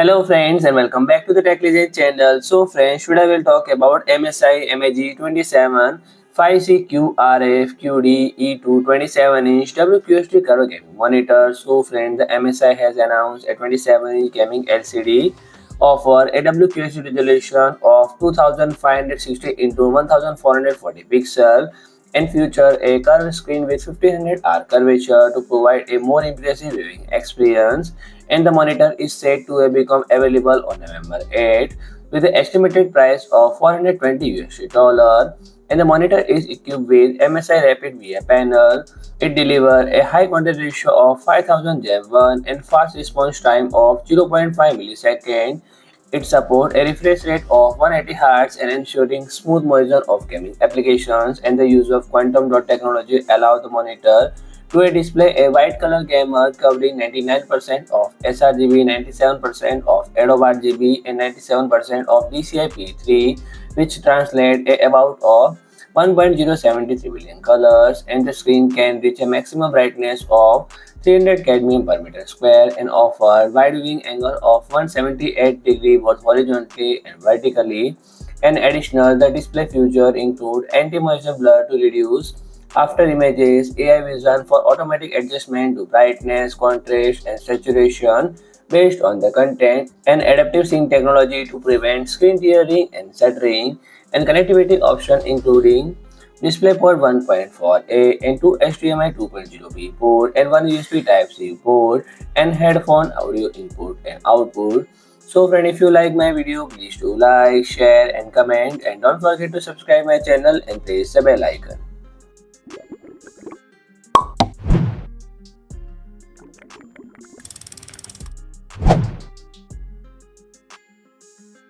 Hello friends and welcome back to the Tech Legend channel. So friends, today we'll talk about MSI MAG27 5CQRF QD E2 27-inch WQHD color gaming monitor. So friends, the MSI has announced a 27-inch gaming LCD offer a WQHD resolution of 2560 into 1440 pixel and feature a curved screen with 1500R curvature to provide a more impressive viewing experience, and the monitor is said to have become available on November 8 with an estimated price of 420 USD. And the monitor is equipped with MSI Rapid VA panel. It delivers a high contrast ratio of 5000 Gen1 and fast response time of 0.5 milliseconds. It supports a refresh rate of 180 Hz and ensuring smooth motion of gaming applications, and the use of quantum dot technology allows the monitor to display a white color gamut covering 99% of sRGB, 97% of Adobe RGB, and 97% of DCI-P3, which translates about of 1.073 billion colors, and the screen can reach a maximum brightness of 300 cadmium per meter square and offer wide viewing angle of 178 degree both horizontally and vertically. And additional, the display feature include anti-motion blur to reduce after images, AI vision for automatic adjustment to brightness, contrast, and saturation based on the content, and adaptive sync technology to prevent screen tearing and stuttering, and connectivity option including DisplayPort 1.4a and two HDMI 2.0b port and one USB Type-C port and headphone audio input and output. So friend, if you like my video, please do like, share and comment, and don't forget to subscribe my channel and press the bell icon.